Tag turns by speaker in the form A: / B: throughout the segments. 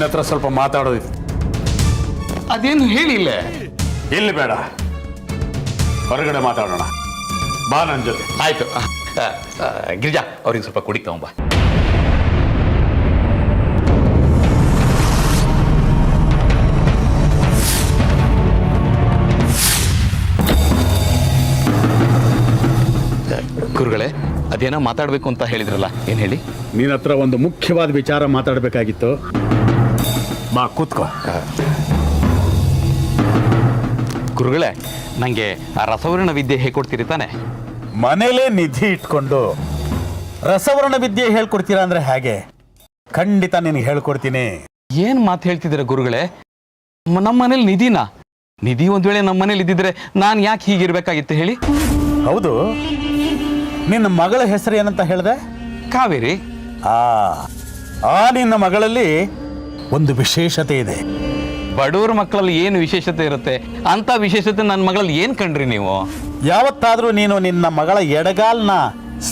A: ಹತ್ರ ಸ್ವಲ್ಪ ಮಾತಾಡೋದಿತ್ತು.
B: ಅದೇನು ಹೇಳಿಲ್ಲ.
A: ಇಲ್ಲಿ ಬೇಡ, ಹೊರಗಡೆ ಮಾತಾಡೋಣ. ಬಾ ನನ್ನ ಜೊತೆ.
B: ಆಯ್ತು. ಗಿರಿಜಾ, ಅವ್ರಿಗೆ ಸ್ವಲ್ಪ ಕುಡಿ ತಗೊಂಬ. ಗುರುಗಳೇ, ಅದೇನೋ ಮಾತಾಡಬೇಕು ಅಂತ ಹೇಳಿದ್ರಲ್ಲ, ಏನು ಹೇಳಿ?
A: ನಿನ್ನ ಹತ್ರ ಒಂದು ಮುಖ್ಯವಾದ ವಿಚಾರ ಮಾತಾಡಬೇಕಾಗಿತ್ತು. ಬಾ ಕೂತ್ಕೋ.
B: ಗುರುಗಳೇ, ನನಗೆ ಆ ರಸವರ್ಣ ವಿದ್ಯೆ ಹೇಳ್ಕೊಡ್ತೀರಿ ತಾನೆ?
C: ಮನೇಲೇ ನಿಧಿ ಇಟ್ಕೊಂಡು ರಸವರ್ಣ ವಿದ್ಯೆ ಹೇಳ್ಕೊಡ್ತೀರಾ ಅಂದ್ರೆ ಹೇಗೆ? ಖಂಡಿತ ನಿನಗೆ ಹೇಳ್ಕೊಡ್ತೀನಿ.
B: ಏನು ಮಾತು ಹೇಳ್ತಿದ್ದೀರ ಗುರುಗಳೇ? ನಮ್ಮ ಮನೇಲಿ ನಿಧಿ ಒಂದ್ ವೇಳೆ ನಮ್ಮ ಮನೇಲಿ ಇದ್ದಿದ್ರೆ ನಾನು ಯಾಕೆ ಹೀಗಿರ್ಬೇಕಾಗಿತ್ತು ಹೇಳಿ?
C: ಹೌದು, ನಿನ್ನ ಮಗಳ ಹೆಸರು ಏನಂತ ಹೇಳಿದೆ?
B: ಕಾವೇರಿ.
C: ಆ ನಿನ್ನ ಮಗಳಲ್ಲಿ ಒಂದು ವಿಶೇಷತೆ ಇದೆ.
B: ಬಡವ್ರ ಮಕ್ಕಳಲ್ಲಿ ಏನು ವಿಶೇಷತೆ ಇರುತ್ತೆ? ಅಂತ ವಿಶೇಷತೆ ನನ್ನ ಮಗಳಲ್ಲಿ ಏನು ಕಂಡ್ರಿ ನೀವು?
C: ಯಾವತ್ತಾದ್ರೂ ನೀನು ನಿನ್ನ ಮಗಳ ಎಡಗಾಲ್ನ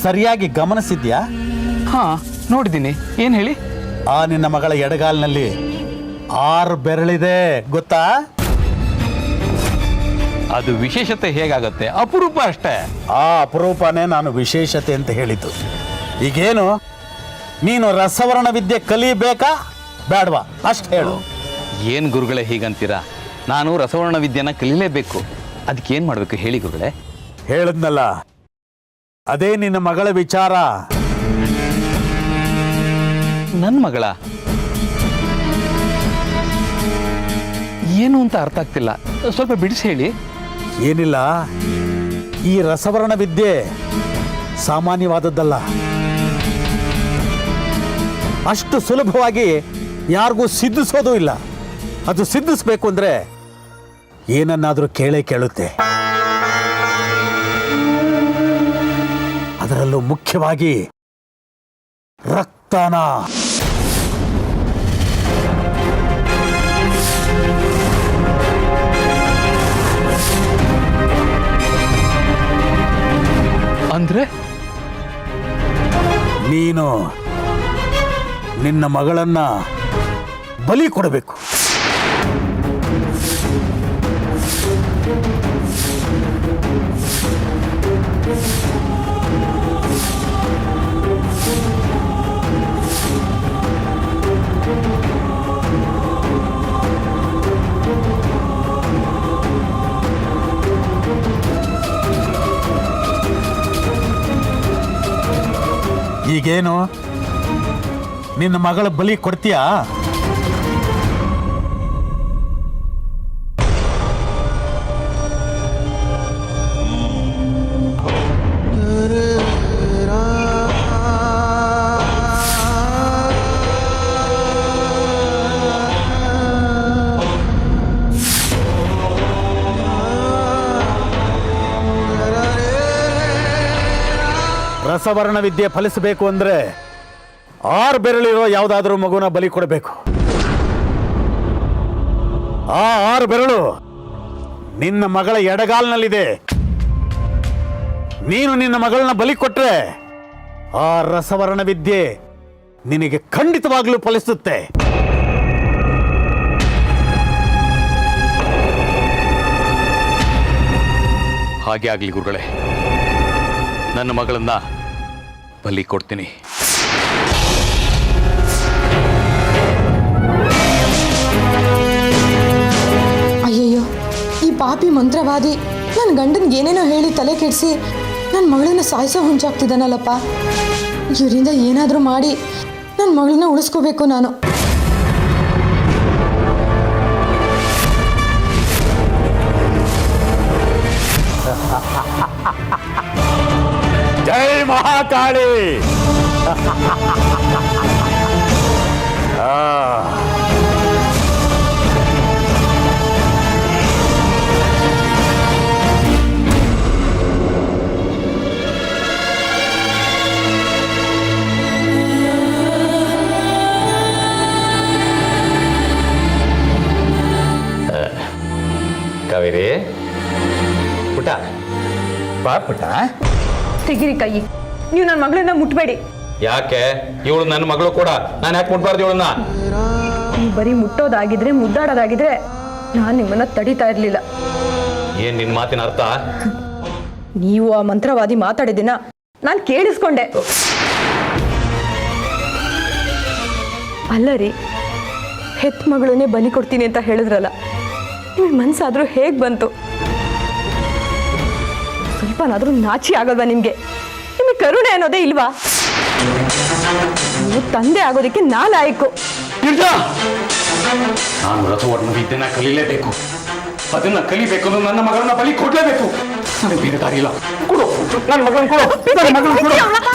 C: ಸರಿಯಾಗಿ ಗಮನಿಸಿದ್ಯಾ?
B: ಹಾ, ನೋಡಿದ್ದೀನಿ. ಏನು ಹೇಳಿ?
C: ಆ ನಿನ್ನ ಮಗಳ ಎಡಗಾಲ್ನಲ್ಲಿ 6 ಬೆರಳಿದೆ, ಗೊತ್ತಾ?
B: ಅದು ವಿಶೇಷತೆ ಹೇಗಾಗುತ್ತೆ? ಅಪರೂಪ ಅಷ್ಟೇ.
C: ಆ ಅಪರೂಪನೇ ನಾನು ವಿಶೇಷತೆ ಅಂತ ಹೇಳಿದ್ದು. ಈಗೇನು ನೀನು ರಸವರ್ಣ ವಿದ್ಯೆ ಕಲಿಬೇಕಾ ಬೇಡವಾ ಅಷ್ಟು ಹೇಳು.
B: ಏನು ಗುರುಗಳೇ ಹೀಗಂತೀರಾ? ನಾನು ರಸವರ್ಣ ವಿದ್ಯೆನ ಕಲೀಲೇಬೇಕು. ಅದಕ್ಕೇನು ಮಾಡಬೇಕು ಹೇಳಿ ಗುರುಗಳೇ?
C: ಹೇಳಿದ್ನಲ್ಲ, ಅದೇ ನಿನ್ನ ಮಗಳ ವಿಚಾರ.
B: ನನ್ನ ಮಗಳ ಏನು ಅಂತ ಅರ್ಥ ಆಗ್ತಿಲ್ಲ, ಸ್ವಲ್ಪ ಬಿಡಿಸಿ ಹೇಳಿ.
C: ಏನಿಲ್ಲ, ಈ ರಸವರ್ಣ ವಿದ್ಯೆ ಸಾಮಾನ್ಯವಾದದ್ದಲ್ಲ. ಅಷ್ಟು ಸುಲಭವಾಗಿ ಯಾರಿಗೂ ಸಿದ್ಧಿಸೋದು ಇಲ್ಲ. ಅದು ಸಿದ್ಧಿಸ್ಬೇಕು ಅಂದ್ರೆ ಏನನ್ನಾದ್ರೂ ಕೇಳುತ್ತೆ. ಅದರಲ್ಲೂ ಮುಖ್ಯವಾಗಿ ರಕ್ತನ.
B: ಅಂದ್ರೆ
C: ನೀನು ನಿನ್ನ ಮಗಳನ್ನ ಬಲಿ ಕೊಡಬೇಕು. ಈಗೇನು ನಿನ್ನ ಮಗಳ ಬಲಿ ಕೊಡ್ತೀಯಾ? ರಸವರ್ಣ ವಿದ್ಯೆ ಫಲಿಸಬೇಕು ಅಂದ್ರೆ 6 ಬೆರಳಿರೋ ಯಾವುದಾದ್ರೂ ಮಗುನ ಬಲಿ ಕೊಡಬೇಕು. ಆ 6 ಬೆರಳು ನಿನ್ನ ಮಗಳ ಎಡಗಾಲ್ನಲ್ಲಿದೆ. ನೀನು ನಿನ್ನ ಮಗಳನ್ನ ಬಲಿ ಕೊಟ್ರೆ ಆ ರಸವರ್ಣ ವಿದ್ಯೆ ನಿನಗೆ ಖಂಡಿತವಾಗ್ಲೂ ಫಲಿಸುತ್ತೆ.
B: ಹಾಗೆ ಆಗ್ಲಿ ಗುರುಗಳೇ, ನನ್ನ ಮಗಳನ್ನ ಬಲಿ ಕೊಡ್ತೀನಿ.
D: ಅಯ್ಯಯ್ಯೋ, ಈ ಪಾಪಿ ಮಂತ್ರವಾದಿ ನನ್ನ ಗಂಡನ್ಗೆ ಏನೇನೋ ಹೇಳಿ ತಲೆ ಕೆಡಿಸಿ ನನ್ನ ಮಗಳನ್ನ ಸಾಯಿಸೋ ಹುಂಚಾಗ್ತಿದ್ದಾನಲ್ಲಪ್ಪ. ಇವರಿಂದ ಏನಾದರೂ ಮಾಡಿ ನನ್ನ ಮಗಳನ್ನ ಉಳಿಸ್ಕೋಬೇಕು ನಾನು.
C: ಜೈ ಮಹಾಕಾಳಿ.
B: ಕಾವೇರಿ ಪುಟ, ಬಾ ಪುಟ.
E: ತೆಗಿರಿ ಕೈ, ನೀವು ನನ್ನ ಮಗಳನ್ನ ಮುಟ್ಬೇಡಿ.
B: ಯಾಕೆ? ಇವಳು ನನ್ನ ಮಗಳು ಕೂಡ, ನಾನು ಯಾಕೆ ಮುಟ್ಬಾರ್ದು ಇವಳನ್ನ?
E: ನೀವು ಬರೀ ಮುಟ್ಟೋದಾಗಿದ್ರೆ ಮುದ್ದಾಡೋದಾಗಿದ್ರೆ ನಾನು ನಿಮ್ಮನ್ನ ತಡಿತಾ ಇರಲಿಲ್ಲ.
B: ಏನ್ ನಿನ್ ಮಾತಿನ ಅರ್ಥ?
E: ನೀವು ಆ ಮಂತ್ರವಾದಿ ಮಾತಾಡಿದಿನ ನಾನು ಕೇಳಿಸ್ಕೊಂಡೆ. ಅಲ್ಲ ರೀ, ಹೆತ್ ಮಗಳನ್ನೇ ಬಲಿ ಕೊಡ್ತೀನಿ ಅಂತ ಹೇಳಿದ್ರಲ್ಲ, ನಿಮಗೆ ಮನ್ಸಾದ್ರೂ ಹೇಗೆ ಬಂತು? ಸ್ವಲ್ಪನಾದ್ರೂ ನಾಚಿ ಆಗಲ್ವಾ ನಿಮಗೆ? ನಿಮಗೆ ಕರುಣೆ ಅನ್ನೋದೇ ಇಲ್ವಾ? ನೀವು ತಂದೆ ಆಗೋದಕ್ಕೆ ನಾಲಾಯಕು.
B: ನಾನು ರಸವರ್ಣ ವಿದ್ಯೆನ ಕಲೀಲೇಬೇಕು. ಅದನ್ನ ಕಲಿಬೇಕು, ನನ್ನ ಮಗಳನ್ನ ಬಲಿ ಕೊಡ್ಲೇಬೇಕು. ನನಗೆ ಬೇರೆ ದಾರಿ ಇಲ್ಲ. ಕೊಡು ನನ್ನ ಮಗಳನ್ನ, ಕೊಡು ನನ್ನ ಮಗಳನ್ನ,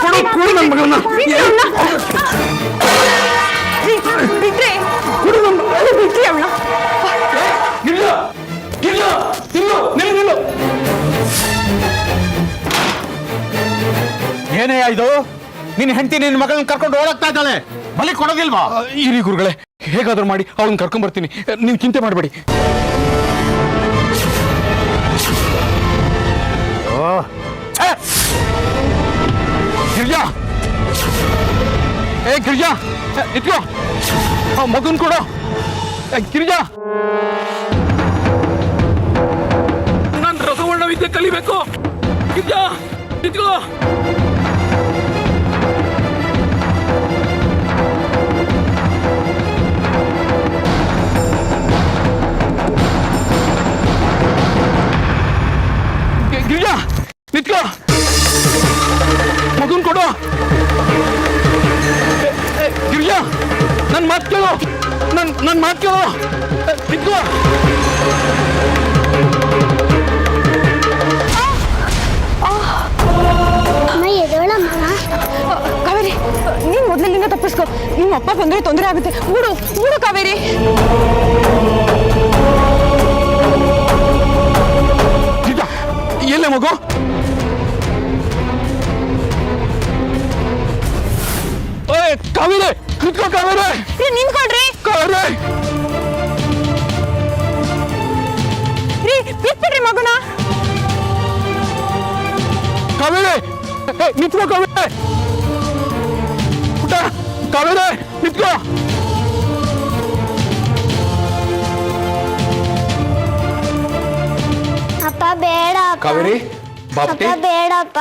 B: ಕೊಡು ಕೊಡು ನನ್ನ ಮಗಳನ್ನ.
E: ಬಿಟ್ರೆ ಬಿಟ್ರಿ ಅವಳ.
B: ಇಲ್ಲ ಇಲ್ಲ ಇಲ್ಲ, ನಿಲ್ಲು.
C: ಏನೇ ಇದು? ನಿನ್ನ ಹೆಂಡತಿ ನಿನ್ನ ಮಗಳನ್ನ ಕರ್ಕೊಂಡು ಓಡಾಗ್ತಾ ಇದ್ದಾಳೆ, ಬಲಿ ಕೊಡೋದಿಲ್ವಾ?
B: ಇರಿ ಗುರುಗಳೇ, ಹೇಗಾದ್ರೂ ಮಾಡಿ ಅವಳನ್ನ ಕರ್ಕೊಂಡ್ ಬರ್ತೀನಿ, ನೀವು ಚಿಂತೆ ಮಾಡಬೇಡಿ. ಗಿರಿಜಾ, ಏ ಗಿರಿಜಾ, ಇಟ್ಕೋ ಮಗನ್ ಕೊಡು. ಗಿರಿಜಾ, ನಾನು ರಸವರ್ಣ ವಿದ್ಯೆ ಕಲಿಬೇಕು. ಗಿರಿಜಾ, ಇಟ್ಕೋ. ಗಿರಿಜಾ, ನಿತ್ಕೋ, ಮಗನ್ ಕೊಡು. ಗಿರಿಜಾ, ನನ್ನ ಮಾತು ಕೇಳು, ನನ್ನ ಮಾತು ಕೇಳು. ನಿತ್ಕೋ.
E: ಕಾವೇರಿ, ನೀನ್ ಮೊದಲಿಂದ ತಪ್ಪಿಸ್ಕೊ. ನಿಮ್ಮ ಅಪ್ಪ ಬಂದ್ರೆ ತೊಂದರೆ ಆಗುತ್ತೆ. ಮೂಡು ಮೂಡು ಕಾವೇರಿ.
B: ಎಲ್ಲೇ ಮಗು? ಕಾವೇರಿ, ನಿಂತ್ಕೋ ಕಾವೇರಿ.
E: ನಿಂತ್ಕೊಳ್ರಿ.
B: ಕಾವೇರಿ,
E: ರೀ, ಬಿಟ್ಬಿಡ್ರಿ ಮಗುನ.
B: ಕಾವೇರಿ, ನಿಂತ್ಕೋ ಕಾವೇರಿ. ಪುಟ್ಟ ಕಾವೇರಿ, ನಿಂತ್ಕೋ.
F: ಅಪ್ಪ ಬೇಡ.
B: ಕಾವೇರಿ, ಬಾಪ್ಟಿ.
F: ಬೇಡಪ್ಪ.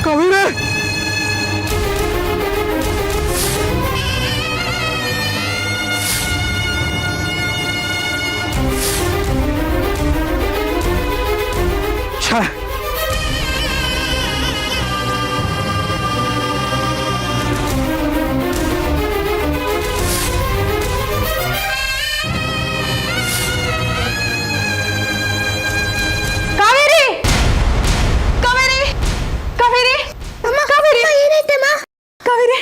B: ಕಾವೇರಿ,
E: ಕಾವೇರಿ, ಕಾವೇರಿ, ಕಾವೇರಿ, ಕಾವೇರಿ,
F: ಏನಾಯ್ತಮ್ಮ?
E: ಕಾವೇರಿ.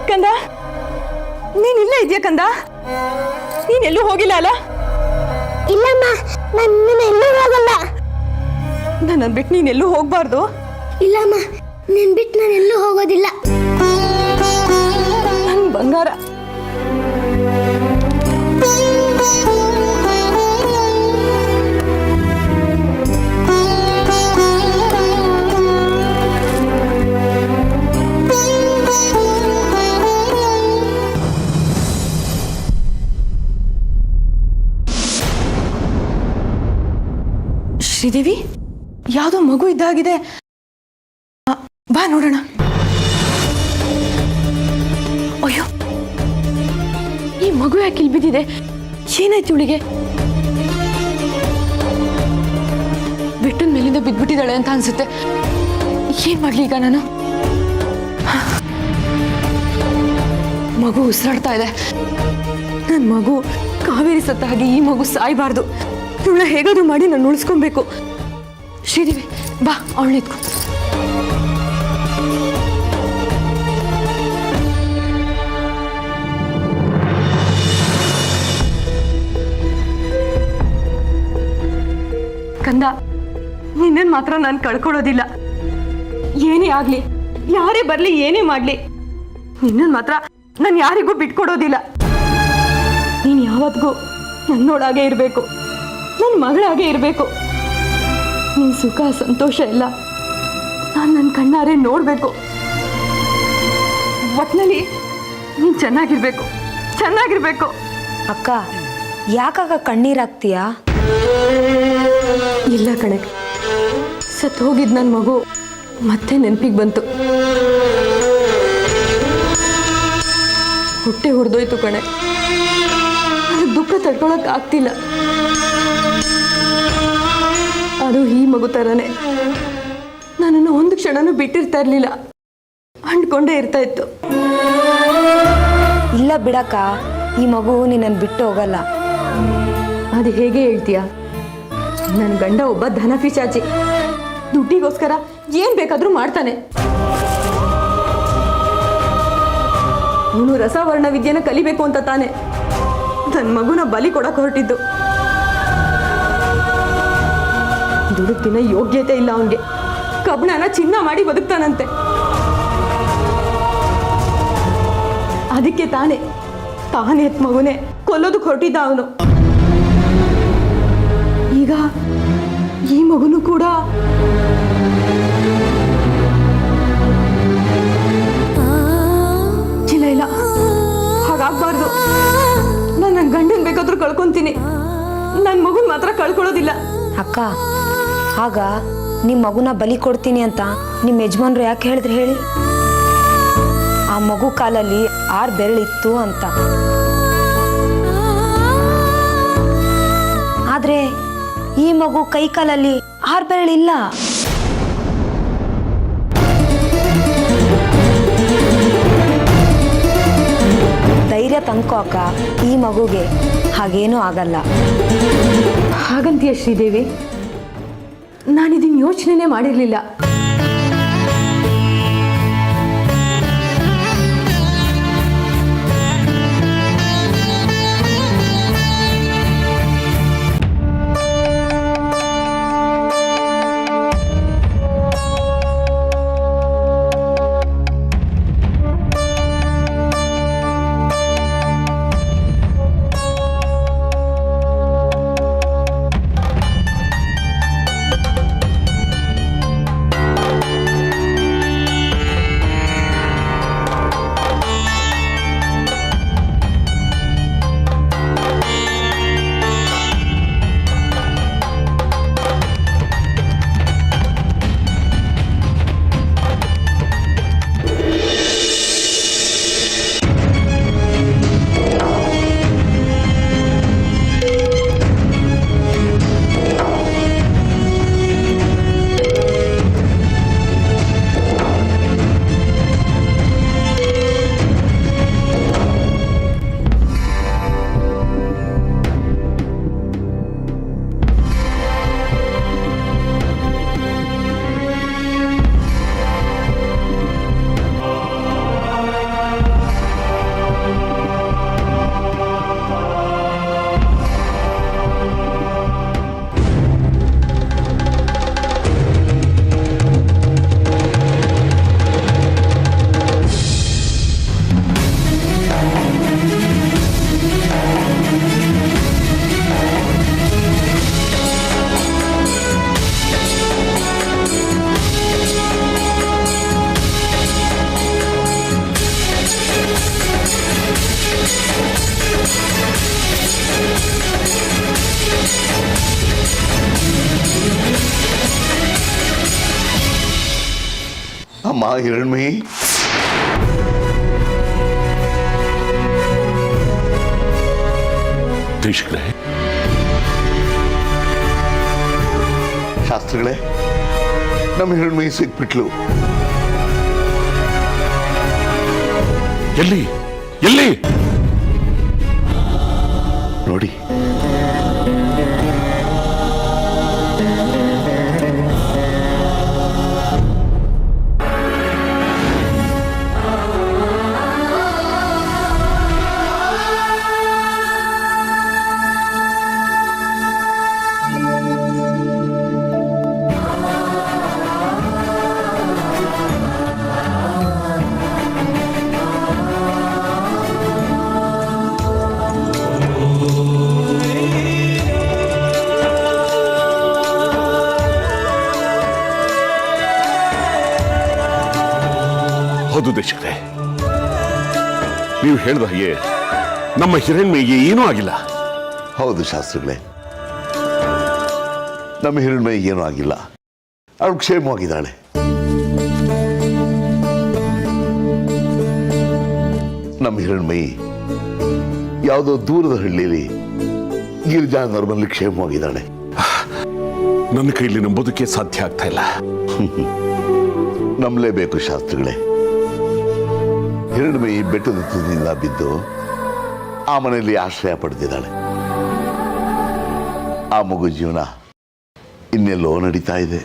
E: ಕಂದ, ನೀನ್ ಇಲ್ಲೇ ಇದೆಯಾ ಕಂದ? ನೀನ್ ಎಲ್ಲೂ ಹೋಗಿಲ್ಲ ಅಲ್ಲ?
F: ಇಲ್ಲಮ್ಮ, ನಾನು ಎಲ್ಲೂ ಹೋಗಲ್ಲ.
E: ನನ್ನ ಬಿಟ್ಟು ನೀನ್ ಎಲ್ಲೂ ಹೋಗ್ಬಾರ್ದು.
F: ಇಲ್ಲಮ್ಮ, ನಿನ್ ಬಿಟ್ಟು ನಾನು ಎಲ್ಲೂ ಹೋಗೋದಿಲ್ಲ.
E: ನನ್ ಬಂಗಾರ. ಶ್ರೀದೇವಿ, ಯಾವುದೋ ಮಗು ಇದ್ದಾಗಿದೆ. ಬಾ ನೋಡೋಣ. ಅಯ್ಯೋ, ಈ ಮಗು ಯಾಕೆ ಇಲ್ಲಿ ಬಿದ್ದಿದೆ? ಏನಾಯ್ತು ಇವಳಿಗೆ? ಬೆಟ್ಟದ ಮೇಲಿಂದ ಬಿದ್ಬಿಟ್ಟಿದ್ದಾಳೆ ಅಂತ ಅನ್ಸುತ್ತೆ. ಏನ್ ಮಾಡ್ಲಿ ಈಗ ನಾನು? ಮಗು ಉಸಿರಾಡ್ತಾ ಇದೆ. ನನ್ನ ಮಗು ಕಾವೇರಿ ಸತ್ತ ಹಾಗೆ ಈ ಮಗು ಸಾಯ್ಬಾರ್ದು. ಇವಳ ಹೇಗಾದ್ರೂ ಮಾಡಿ ನಾನು ಉಳಿಸ್ಕೊಬೇಕು. ಶ್ರೀದೇವಿ, ಬಾ, ಅವಳು ನಿತ್ಕೊ. ಕಂದ, ನಿನ್ನನ್ ಮಾತ್ರ ನಾನು ಕಳ್ಕೊಳ್ಳೋದಿಲ್ಲ. ಏನೇ ಆಗ್ಲಿ, ಯಾರೇ ಬರ್ಲಿ, ಏನೇ ಮಾಡ್ಲಿ, ನಿನ್ನನ್ನು ಮಾತ್ರ ನಾನು ಯಾರಿಗೂ ಬಿಟ್ಕೊಡೋದಿಲ್ಲ. ನೀನು ಯಾವತ್ತಿಗೂ ನನ್ನೋಡಾಗೆ ಇರಬೇಕು, ನನ್ನ ಮಗಳಾಗೆ ಇರಬೇಕು. ನಿನ್ನ ಸುಖ ಸಂತೋಷ ಎಲ್ಲ ನಾನು ನನ್ನ ಕಣ್ಣಾರೆ ನೋಡಬೇಕು. ಒಟ್ಟಿನಲ್ಲಿ ನೀನು ಚೆನ್ನಾಗಿರ್ಬೇಕು, ಚೆನ್ನಾಗಿರ್ಬೇಕು.
G: ಅಕ್ಕ, ಯಾಕಾಗ ಕಣ್ಣೀರಾಗ್ತೀಯಾ?
E: ಇಲ್ಲ ಕಣೆ, ಸತ್ತು ಹೋಗಿದ್ ನನ್ನ ಮಗು ಮತ್ತೆ ನೆನಪಿಗೆ ಬಂತು. ಹೊಟ್ಟೆ ಹುರಿದೋಯ್ತು ಕಣೆ. ಅದು ದುಃಖ ತಡ್ಕೊಳಕ್ ಆಗ್ತಿಲ್ಲ. ಅದು ಈ ಮಗು ಥರನೇ ನನ್ನನ್ನು ಒಂದು ಕ್ಷಣನೂ ಬಿಟ್ಟಿರ್ತಾ ಇರಲಿಲ್ಲ, ಅಂಡ್ಕೊಂಡೇ ಇರ್ತಾ ಇತ್ತು.
G: ಇಲ್ಲ ಬಿಡಕ್ಕ, ಈ ಮಗು ನಿನ್ನನ್ನು ಬಿಟ್ಟು ಹೋಗಲ್ಲ.
E: ಅದು ಹೇಗೆ ಹೇಳ್ತೀಯ? ನನ್ನ ಗಂಡ ಒಬ್ಬ ಧನ ಪಿಶಾಚಿ. ದುಡ್ಡಿಗೋಸ್ಕರ ಏನ್ ಬೇಕಾದ್ರೂ ಮಾಡ್ತಾನೆ. ಅವನು ರಸವರ್ಣ ವಿದ್ಯೆನ ಕಲಿಬೇಕು ಅಂತ ತಾನೆ ನನ್ನ ಮಗುನ ಬಲಿ ಕೊಡಕ್ ಹೊರಟಿದ್ದು. ದುಡುಕಿನ ಯೋಗ್ಯತೆ ಇಲ್ಲ ಅವನ್ಗೆ. ಕಬ್ಣನ ಚಿನ್ನ ಮಾಡಿ ಬದುಕ್ತಾನಂತೆ. ಅದಕ್ಕೆ ತಾನೇ ಎತ್ ಮಗುನೇ ಕೊಲ್ಲೋದಕ್ಕೆ ಹೊರಟಿದ್ದ ಅವನು. ಈಗ ಈ ಮಗುನು ಕೂಡ ಇಲ್ಲ, ಹಾಗಾಗ್ಬಾರ್ದು. ನಾನು ನನ್ನ ಗಂಡನ್ ಬೇಕಾದ್ರೂ ಕಳ್ಕೊಂತೀನಿ, ನನ್ನ ಮಗುನ್ ಮಾತ್ರ ಕಳ್ಕೊಳ್ಳೋದಿಲ್ಲ.
G: ಅಕ್ಕ, ಆಗ ನಿಮ್ಮ ಮಗುನ ಬಲಿ ಕೊಡ್ತೀನಿ ಅಂತ ನಿಮ್ಮ ಯಜಮಾನ್ರು ಯಾಕೆ ಹೇಳಿದ್ರು ಹೇಳಿ? ಆ ಮಗು ಕಾಲಲ್ಲಿ 6 ಬೆರಳಿತ್ತು ಅಂತ. ಆದ್ರೆ ಈ ಮಗು ಕೈ ಕಾಲಲ್ಲಿ 6 ಬೆರಳಿಲ್ಲ. ಧೈರ್ಯ ತಂದ್ಕೋ ಅಕ್ಕ, ಈ ಮಗುಗೆ ಹಾಗೇನೂ ಆಗಲ್ಲ.
E: ಹಾಗಂತೀಯ ಶ್ರೀದೇವಿ? ನಾನಿದನ್ನು ಯೋಚನೆ ಮಾಡಿರಲಿಲ್ಲ.
H: ಅಮ್ಮ ಹಿರಣ್ಮಯಿ, ಶಾಸ್ತ್ರಿಗಳೇ, ನಮ್ಮ ಹಿರಣ್ಮಯಿ ಸಿಕ್ಬಿಟ್ಲು.
I: ಎಲ್ಲಿ ಎಲ್ಲಿ
H: ನೋಡಿ.
I: ಹೌದು ದೇಶಕ್ರೆ, ನೀವು ಹೇಳಿದ ಹಾಗೆ ನಮ್ಮ ಹಿರಣ್ಮೈಗೆ ಏನೂ ಆಗಿಲ್ಲ.
H: ಹೌದು ಶಾಸ್ತ್ರಿಗಳೇ, ನಮ್ಮ ಹಿರಣ್ಮೈಗೆ ಏನೂ ಆಗಿಲ್ಲ. ಅವಳು ಕ್ಷೇಮವಾಗಿದ್ದಾಳೆ. ನಮ್ಮ ಹಿರಣ್ಮಯಿ ಯಾವುದೋ ದೂರದ ಹಳ್ಳಿಯಲ್ಲಿ ಗಿರಿಜಾನವ್ರ ಮನೇಲಿ ಕ್ಷೇಮವಾಗಿದ್ದಾಳೆ.
I: ನನ್ನ ಕೈಲಿ ನಂಬೋದಕ್ಕೆ ಸಾಧ್ಯ ಆಗ್ತಾ ಇಲ್ಲ.
H: ನಂಬಲೇಬೇಕು ಶಾಸ್ತ್ರಿಗಳೇ. ಹಿರಣ್ಮಯಿ ಬೆಟ್ಟದ ತುದಿಯಿಂದ ಬಿದ್ದು ಆ ಮನೆಯಲ್ಲಿ ಆಶ್ರಯ ಪಡೆದಿದ್ದಾಳೆ. ಆ ಮಗು ಜೀವನ ಇನ್ನೆಲ್ಲೋ ನಡೀತಾ ಇದೆ.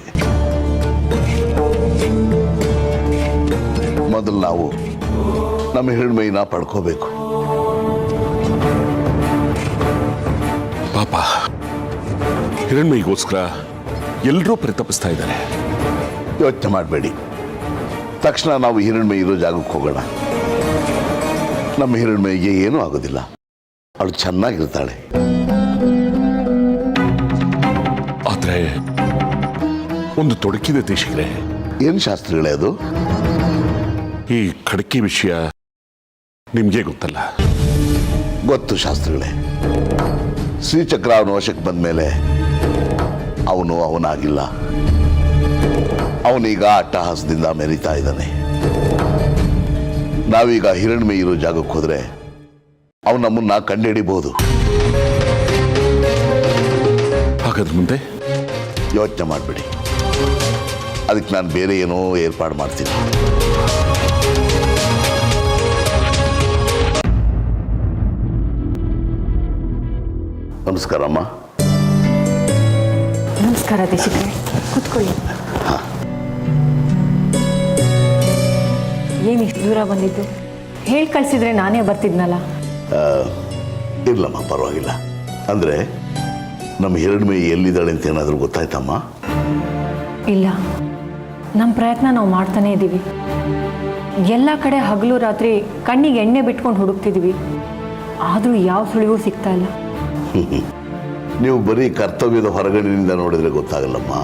H: ಮೊದಲು ನಾವು ನಮ್ಮ ಹಿರಣ್ಮಯಿನ ಪಡ್ಕೋಬೇಕು.
I: ಪಾಪ ಹಿರಣ್ಮಯಿಗೋಸ್ಕರ ಎಲ್ಲರೂ ಪರಿತಪಿಸ್ತಾ ಇದ್ದಾರೆ.
H: ಯೋಚನೆ ಮಾಡಬೇಡಿ. ತಕ್ಷಣ ನಾವು ಹಿರಣ್ಮಯಿ ಇರೋ ಜಾಗಕ್ಕೆ ಹೋಗೋಣ. ನಮ್ಮ ಹಿರಣ್ಮಯಿಗೆ ಏನೂ ಆಗೋದಿಲ್ಲ. ಅವಳು ಚೆನ್ನಾಗಿರ್ತಾಳೆ.
I: ಆದ್ರೆ ಒಂದು ತೊಡಕಿದೆ ದೇಶಿಗ್ರೆ.
H: ಏನು ಶಾಸ್ತ್ರಿಗಳೇ ಅದು?
I: ಈ ಖಡ್ಕಿ ವಿಷಯ ನಿಮ್ಗೆ ಗೊತ್ತಲ್ಲ?
H: ಗೊತ್ತು ಶಾಸ್ತ್ರಿಗಳೇ. ಶ್ರೀಚಕ್ರ ಅವನ ವಶಕ್ಕೆ ಬಂದ ಮೇಲೆ ಅವನಾಗಿಲ್ಲ. ಅವನೀಗ ಅಟ್ಟಹಾಸದಿಂದ ಮೆರಿತಾ ಇದ್ದಾನೆ. ನಾವೀಗ ಹಿರಣ್ಮಯಿ ಇರೋ ಜಾಗಕ್ಕೆ ಹೋದ್ರೆ ಅವನು ನಮ್ಮನ್ನ ಕಂಡುಹಿಡಿಬಹುದು.
I: ಹಾಗಾದ್ರೆ ಮುಂದೆ
H: ಯೋಚನೆ ಮಾಡಬೇಡಿ. ಅದಕ್ಕೆ ನಾನು ಬೇರೆ ಏನೋ ಏರ್ಪಾಡು ಮಾಡ್ತೀನಿ. ನಮಸ್ಕಾರ ಅಮ್ಮ.
E: ನಮಸ್ಕಾರ ದೇಶಿಕ್ರೆ, ಕೂತ್ಕೊಳ್ಳಿ. ಏನು ಇಷ್ಟು ದೂರ ಬಂದಿದ್ದು? ಹೇಳಿ ಕಳಿಸಿದ್ರೆ ನಾನೇ ಬರ್ತಿದ್ನಲ್ಲ.
H: ಇರ್ಲಮ್ಮ, ಪರವಾಗಿಲ್ಲ. ಅಂದರೆ ನಮ್ಮ ಹಿರಣ್ಮಯಿ ಎಲ್ಲಿದ್ದಾಳೆ ಅಂತ ಏನಾದರೂ ಗೊತ್ತಾಯ್ತಮ್ಮ?
E: ಇಲ್ಲ, ನಮ್ಮ ಪ್ರಯತ್ನ ನಾವು ಮಾಡ್ತಾನೇ ಇದ್ದೀವಿ. ಎಲ್ಲ ಕಡೆ ಹಗಲು ರಾತ್ರಿ ಕಣ್ಣಿಗೆ ಎಣ್ಣೆ ಬಿಟ್ಕೊಂಡು ಹುಡುಕ್ತಿದ್ದೀವಿ. ಆದರೂ ಯಾವ ಸುಳಿವು ಸಿಗ್ತಾ ಇಲ್ಲ.
H: ನೀವು ಬರೀ ಕರ್ತವ್ಯದ ಹೊರಗಣಿನಿಂದ ನೋಡಿದ್ರೆ ಗೊತ್ತಾಗಲ್ಲಮ್ಮ.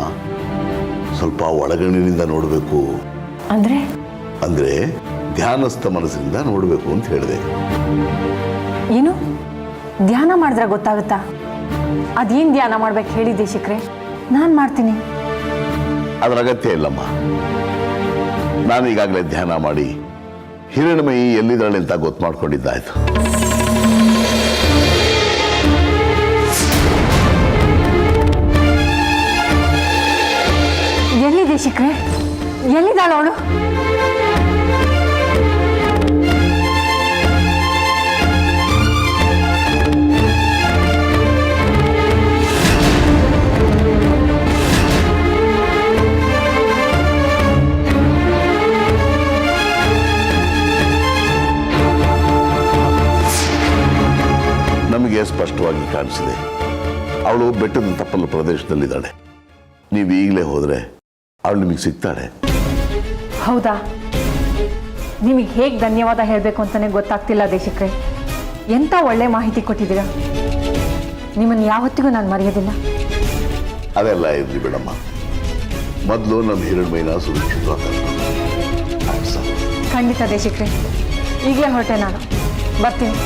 H: ಸ್ವಲ್ಪ ಒಳಗಣಿನಿಂದ ನೋಡಬೇಕು.
E: ಅಂದರೆ
H: ಧ್ಯಾನಸ್ಥ ಮನಸ್ಸಿನಿಂದ ನೋಡಬೇಕು ಅಂತ ಹೇಳಿದೆ.
E: ಏನು ಧ್ಯಾನ ಮಾಡಿದ್ರೆ ಗೊತ್ತಾಗುತ್ತಾ? ಅದೇನು ಧ್ಯಾನ ಮಾಡ್ಬೇಕು ಹೇಳಿ ದೇಶಿಕ್ರೆ, ನಾನು ಮಾಡ್ತೀನಿ.
H: ಅದರ ಅಗತ್ಯ ಇಲ್ಲಮ್ಮ. ನಾನು ಈಗಾಗಲೇ ಧ್ಯಾನ ಮಾಡಿ ಹಿರಣ್ಮಯಿ ಎಲ್ಲಿದ್ದಾಳೆ ಅಂತ ಗೊತ್ತು ಮಾಡ್ಕೊಂಡಿದ್ದಾಯ್ತು.
E: ಎಲ್ಲಿ ದೇಶಿಕ್ರೆ? ಎಲ್ಲಿದ್ದಾಳು ಅವಳು?
H: ನಮಗೆ ಸ್ಪಷ್ಟವಾಗಿ ಕಾಣಿಸಿದೆ, ಅವಳು ಬೆಟ್ಟದ ತಪ್ಪಲು ಪ್ರದೇಶದಲ್ಲಿದ್ದಾಳೆ. ನೀವು ಈಗಲೇ ಹೋದರೆ ಅವಳು ನಿಮಗೆ ಸಿಗ್ತಾಳೆ.
E: ಹೌದಾ? ನಿಮಗೆ ಹೇಗೆ ಧನ್ಯವಾದ ಹೇಳಬೇಕು ಅಂತಲೇ ಗೊತ್ತಾಗ್ತಿಲ್ಲ ದೇಶಿಕ್ರೆ. ಎಂಥ ಒಳ್ಳೆ ಮಾಹಿತಿ ಕೊಟ್ಟಿದ್ದೀರಾ. ನಿಮ್ಮನ್ನು ಯಾವತ್ತಿಗೂ ನಾನು ಮರೆಯೋದಿಲ್ಲ.
H: ಅದೆಲ್ಲ ಇರಲಿ ಬಿಡಮ್ಮ. ಮೊದಲು ನಮ್ಮ ಹಿರಣ್ಮಯಿನ ಸುರಕ್ಷಿತವಾಗಿ
E: ಖಂಡಿತ ದೇಶಿಕ್ರೆ. ಈಗಲೇ ಹೊರಟೆ ನಾನು. ಬರ್ತೀನಿ.